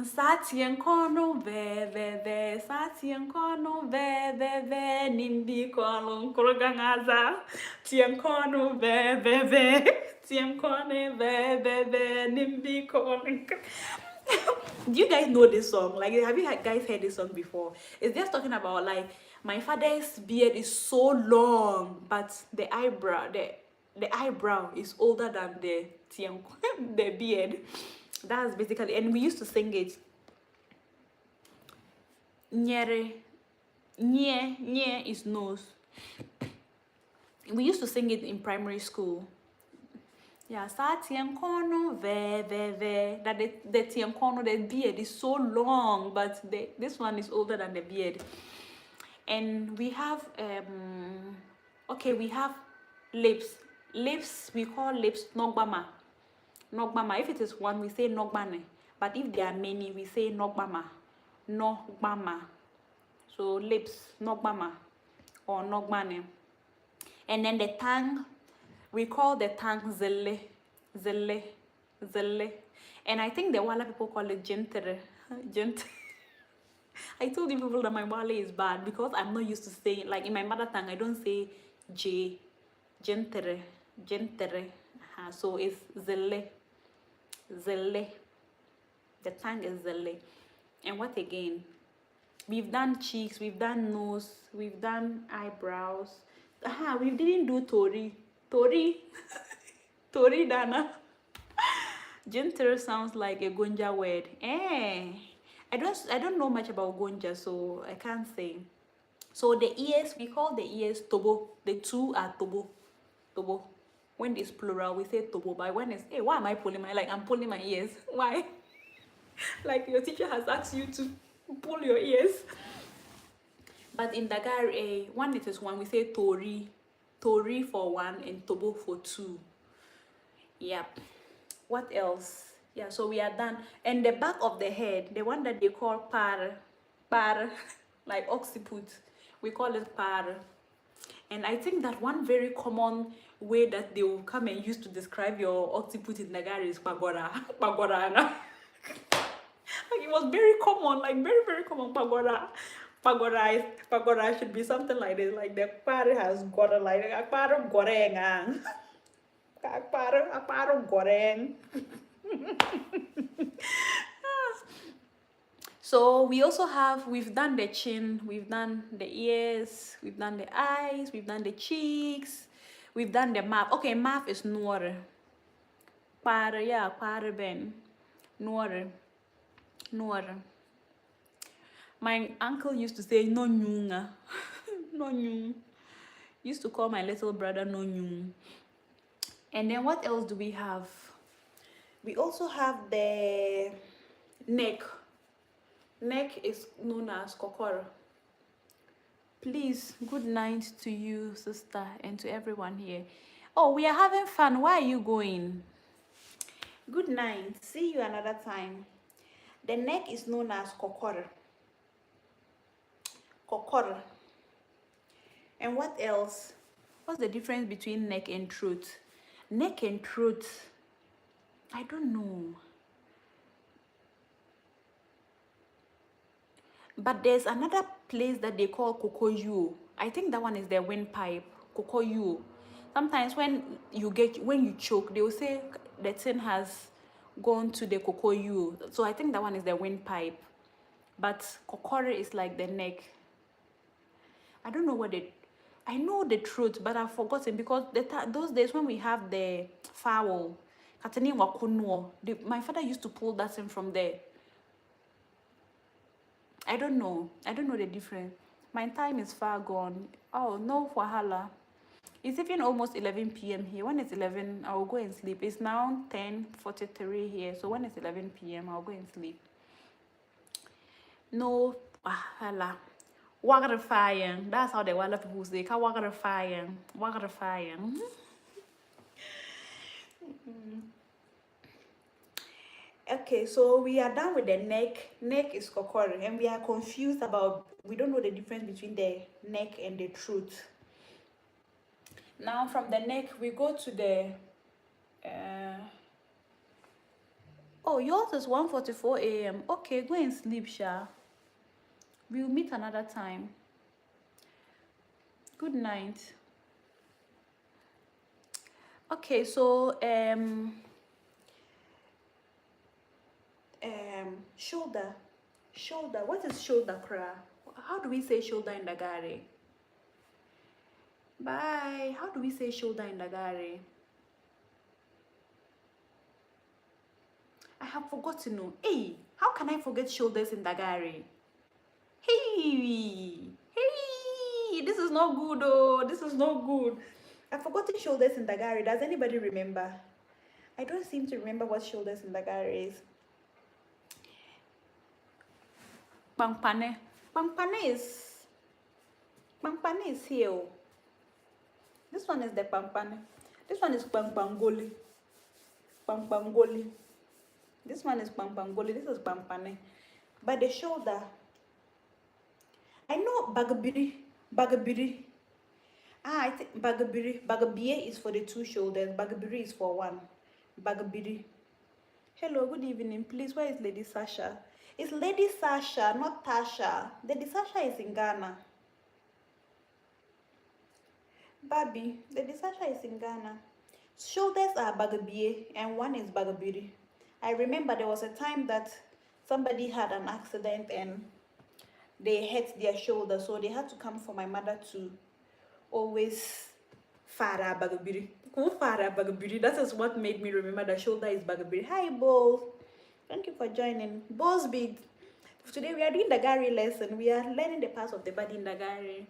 Sa tien kono ve sa tien kono ve nimbi kono krogangaza tien kono ve tien kono ve nimbi kono. Do you guys know this song? Like, have you guys heard this song before? It's just talking about like my father's beard is so long, but the eyebrow is older than the the beard. That's basically, and we used to sing it. Nyere, nye is nose. We used to sing it in primary school. Yeah, sa tienkono ve. That the tienkono, the beard is so long, but this one is older than the beard. And we have okay, we have lips. Lips, we call lips nogbama. Nogbama. If it is one, we say nogbane. But if there are many, we say nogbama. Nogbama. So lips, nogbama or nogbane. And then the tongue, we call the tongue zelle. And I think the Wala people call it gentere. I told you people that my Wale is bad because I'm not used to saying, like in my mother tongue, I don't say J, gentere. So it's zelle. The tongue is zelle. And what again? We've done cheeks, we've done nose, we've done eyebrows. We didn't do Tori. Tori Dana. Gentle sounds like a Gonja word. I don't know much about Gonja, so I can't say. So the ears, we call the ears Tobo. The two are Tobo. When it's plural, we say Tobo. But when it's, hey, why am I pulling I'm pulling my ears. Why? Like your teacher has asked you to pull your ears. But in Dagaare, when it is one, we say Tori for one and Tobo for two. Yep. What else? Yeah, so we are done. And the back of the head, the one that they call par, like occiput, we call it par. And I think that one very common way that they will come and use to describe your occiput in Dagaare is pagora. Like it was very common, like very common. Pagora should be something like this. Like the par has got a like a par goreng. A par goreng. So we also have, we've done the chin, we've done the ears, we've done the eyes, we've done the cheeks, we've done the mouth. Okay, mouth is noor. Para ben. Noor. My uncle used to say no nyunga. No nyung. Used to call my little brother no nyung. And then what else do we have? We also have the neck. Neck is known as kokoro. Please, good night to you, sister, and to everyone here. Oh, we are having fun. Why are you going? Good night. See you another time. The neck is known as kokoro. And what else? What's the difference between neck and throat? Neck and throat, I don't know. But there's another place that they call kokoyu. I think that one is their windpipe. Kokoyu. Sometimes when you choke, they will say the thing has gone to the kokoyu. So I think that one is the windpipe. But kokore is like the neck. I don't know what I know the truth, but I've forgotten because those days when we have the fowl, my father used to pull that in from there. I don't know the difference. My time is far gone. Oh, no wahala. It's even almost 11 p.m. here. When it's 11, I will go and sleep. It's now 10:43 here. So when it's 11 p.m., I'll go and sleep. No wahala. Wagrifying. That's how the Wala people say. Wagrifying. Okay, so we are done with the neck. Neck is kokore, and we are confused about, we don't know the difference between the neck and the throat. Now from the neck, we go to the Oh, yours is 1:44 a.m. Okay, go and sleep, Sha. We'll meet another time. Good night. Okay, so shoulder. Shoulder. What is shoulder, Kra? How do we say shoulder in Dagaare? Bye. How do we say shoulder in Dagaare? I have forgotten. No. Hey, how can I forget shoulders in Dagaare? Hey, hey, this is not good. Oh, this is not good. I've forgotten shoulders in Dagaare. Does anybody remember? I don't seem to remember what shoulders in Dagaare is. Pampane. Pampane is here. Oh. This one is the pampane. This one is pampangoli. Pampangoli. This one is pampangoli. This is pampane. By the shoulder. I know bagabiri. I think bagabie is for the two shoulders. Bagabiri is for one. Bagabiri. Hello, good evening. Please, where is Lady Sasha? It's Lady Sasha, not Tasha. Lady Sasha is in Ghana. Babi, Lady Sasha is in Ghana. Shoulders are bagabie and one is bagabiri. I remember there was a time that somebody had an accident and they hurt their shoulder, so they had to come for my mother to always fara bagabiri. That is what made me remember that shoulder is bagabiri. Hi, Bo. Thank you for joining. Bo's Big. Today we are doing the Dagaare lesson. We are learning the parts of the body in Dagaare.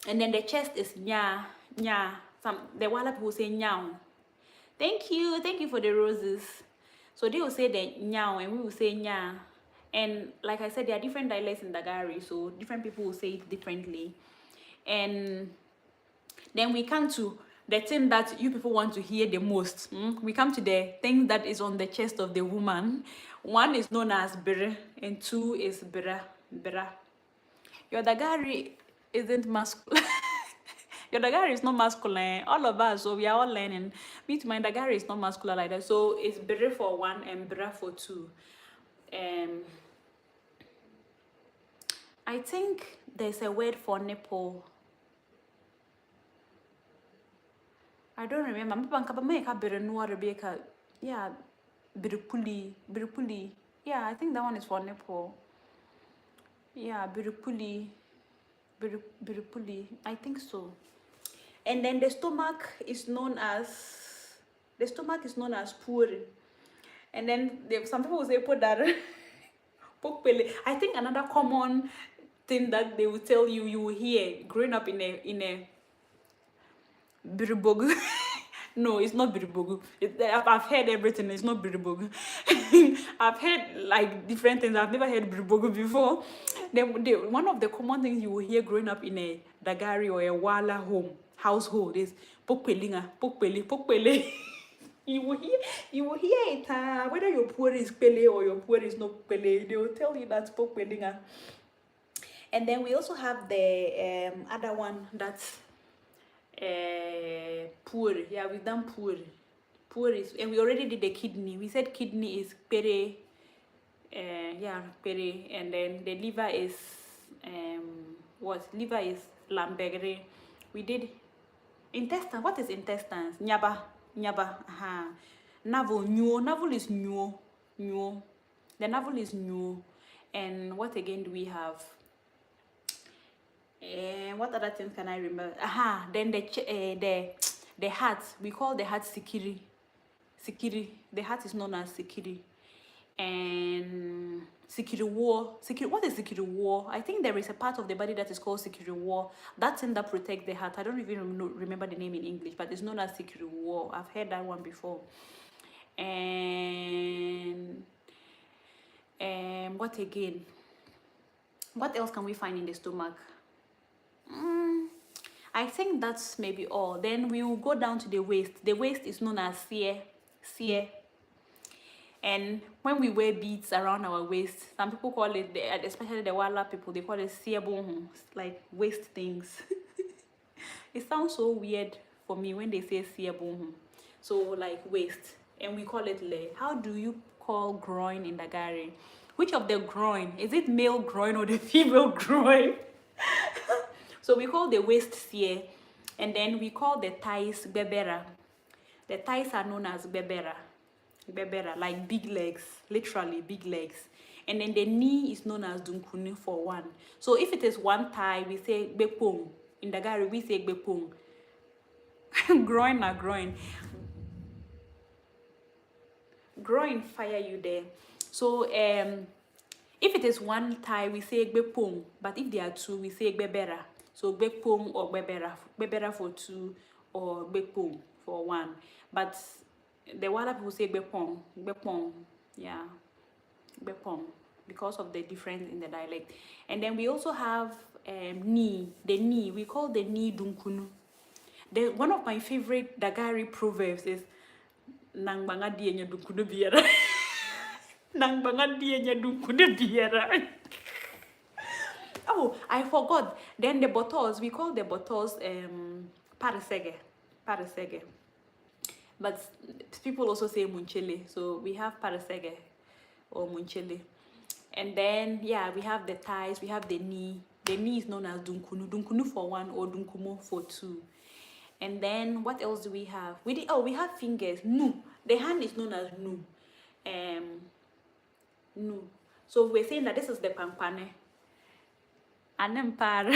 And then the chest is nya. The Wala people say nyao. Thank you for the roses. So they will say the nyao and we will say nya. And like I said, there are different dialects in Dagaare, so different people will say it differently. And then we come to the thing that you people want to hear the most. We come to the thing that is on the chest of the woman. One is known as bere and two is bera. Your Dagaare isn't masculine. Your Dagaare is not masculine. All of us, so we are all learning. Me too, my Dagaare is not masculine like that. So it's bere for one and bera for two. I think there's a word for nipple. I don't remember. Yeah, biripuli. Yeah, I think that one is for nipple. Yeah, biripuli. I think so. And then the stomach is known as puri. And then some people will say podar. I think another common thing that they will tell you, you will hear growing up in a biribogu. No, it's not biribogu. I've heard everything. It's not biribogu. I've heard like different things. I've never heard biribogu before. One of the common things you will hear growing up in a Dagaare or a Wala household is pokpelinga, pokpele. You will hear it, whether your poor is pele or your poor is not pele, they will tell you that's pokpelinga. And then we also have the other one that's poor. Yeah, we've done poor. Poor is, and we already did the kidney. We said kidney is pere. Yeah, pere. And then the liver is what? Liver is lambegre. We did intestine. What is intestines? Nyaba. Navel, navel is new. The navel is new. And what again do we have? What other things can I remember? Then the heart, we call the heart sikiri. The heart is known as sikiri. And sikiri war. What is sikiri war? I think there is a part of the body that is called sikiri war. That thing that protects the heart. I don't even remember the name in English, but it's known as sikiri war. I've heard that one before. And what again? What else can we find in the stomach? I think that's maybe all. Then we will go down to the waist. The waist is known as seer. And when we wear beads around our waist, some people call it, especially the Wala people, they call it seabon, like waist things. It sounds so weird for me when they say seabon. So like waist, and we call it le. How do you call groin in Dagaare? Which of the groin? Is it male groin or the female groin? So we call the waist sie, and then we call the thighs bebera. The thighs are known as bebera. Bebera, like big legs, literally big legs. And then the knee is known as dunkunu for one. So if it is one thigh, we say bepong. In Dagaare, we say bepong. Groin na groin. Groin fire you there. So if it is one thigh, we say bepong. But if there are two, we say bebera. So bepong or bebera. Bebera for two or bepong for one. But the Wala people say bepong. Bepong. Yeah. Bepong. Because of the difference in the dialect. And then we also have knee. The knee. We call the knee dunkunu. One of my favorite Dagaare proverbs is Nang banga dienya dunkunu biara. Nang banga dienya dunkunu biara. Oh, I forgot. Then the bottles, we call the bottles parisege. Parisege. But people also say munchele. So we have parisege or munchele. And then yeah, we have the thighs, we have the knee. The knee is known as dunkunu. Dunkunu for one or dunkumo for two. And then what else do we have? We have fingers. Nu. The hand is known as nu. Nu. So we're saying that this is the pampane. And then par.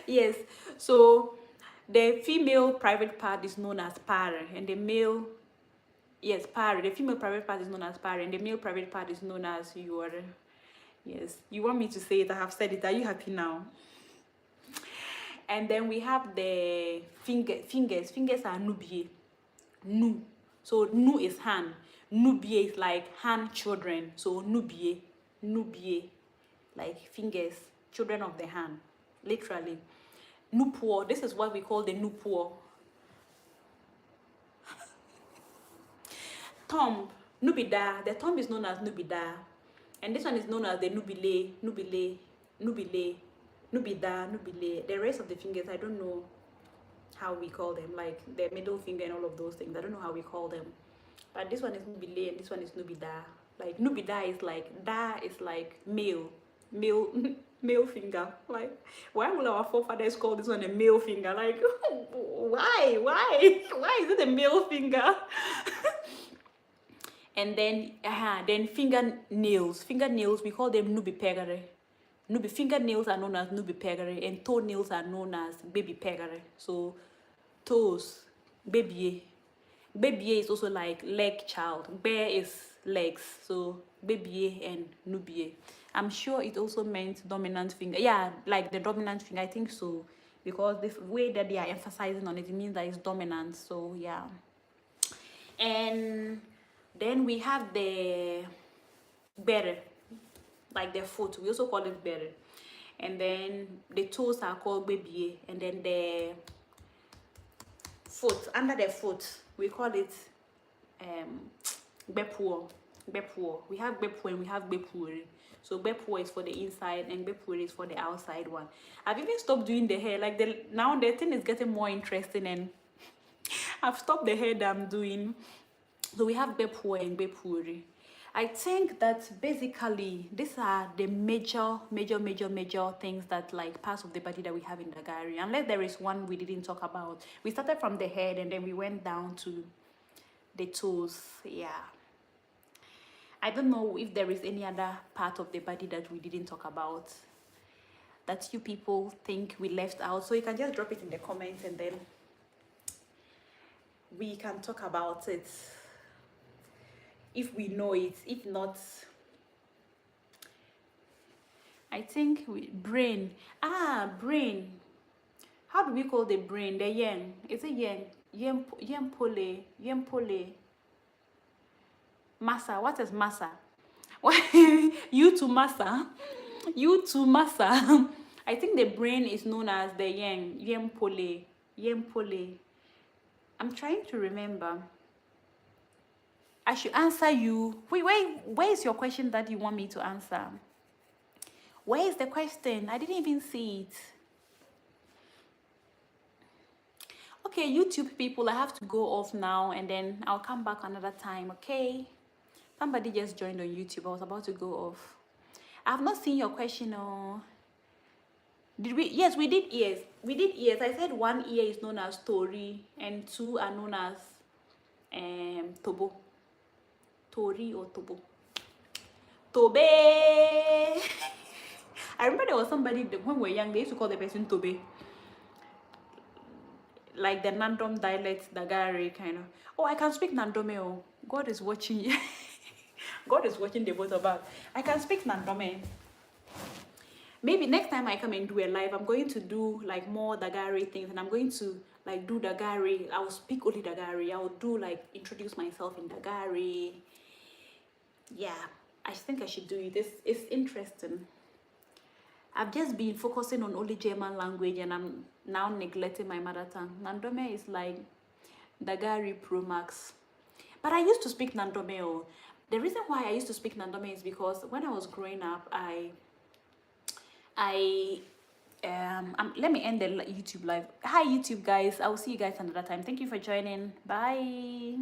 Yes. So the female private part is known as par, and the male, yes, par. The female private part is known as par, and the male private part is known as your. Yes. You want me to say it? I have said it. Are you happy now? And then we have the fingers. Fingers are nubie. Nu. So nu is hand. Nubie is like hand children. So nubie. Nubie. Like fingers. Children of the hand. Literally. Nupuo. This is what we call the nupuo. Thumb. Nubida. The thumb is known as nubida. And this one is known as the nubile. Nubile. Nubile. Nubida, nubile. The rest of the fingers, I don't know how we call them, like the middle finger and all of those things. I don't know how we call them. But this one is nubile and this one is nubida. Like nubida is like, da is like male finger. Like, why will our forefathers call this one a male finger? Like, why? Why is it a male finger? And then fingernails. Fingernails, we call them nubipegare. Fingernails are known as nubipegare, and toenails are known as baby pegare. So toes, baby. Baby is also like leg child. Bear is legs. So baby and nubie. I'm sure it also meant dominant finger. Yeah, like the dominant finger. I think so, because the way that they are emphasizing on it, it means that it's dominant. So yeah. And then we have the bere, like the foot. We also call it bere. And then the toes are called baby. And then the foot, under the foot, we call it bepuo. Bepuo. We have bepuo and we have bepuri. So bepuo is for the inside and bepuri is for the outside one. I've even stopped doing the hair. Like now the thing is getting more interesting, and I've stopped the hair that I'm doing. So we have bepuo and bepuri. I think that basically these are the major things that, like, parts of the body that we have in Dagaare. Unless there is one we didn't talk about. We started from the head and then we went down to the toes. Yeah. I don't know if there is any other part of the body that we didn't talk about that you people think we left out. So you can just drop it in the comments and then we can talk about it if we know it. If not, I think brain. Brain. How do we call the brain? The yang. Is it yang? Yempole. Massa. What is massa? You to massa. You to massa. I think the brain is known as the yang. Yempole. I'm trying to remember. I should answer you. Wait, where is your question that you want me to answer? Where is the question? I didn't even see it. Okay, YouTube people, I have to go off now and then I'll come back another time, okay? Somebody just joined on YouTube. I was about to go off. I have not seen your question. Oh, did we? Yes, we did ears. We did ears. I said one ear is known as tori and two are known as tobo. Tori or tobo. Tobe. I remember there was somebody when we were young, they used to call the person Tobe. Like the Nandom dialect, Dagaare kind of. Oh, I can speak Nandome. Oh, God is watching. God is watching the both of us. I can speak Nandome. Maybe next time I come and do a live, I'm going to do like more Dagaare things, and I'm going to like do Dagaare. I will speak only Dagaare. I will do like introduce myself in Dagaare. Yeah, I think I should do it. It's interesting. I've just been focusing on only German language, and I'm now neglecting my mother tongue. Nandome is like Dagaare Pro Max. But I used to speak Nandome. Oh. The reason why I used to speak Nandome is because when I was growing up, let me end the YouTube live. Hi YouTube guys, I will see you guys another time. Thank you for joining. Bye.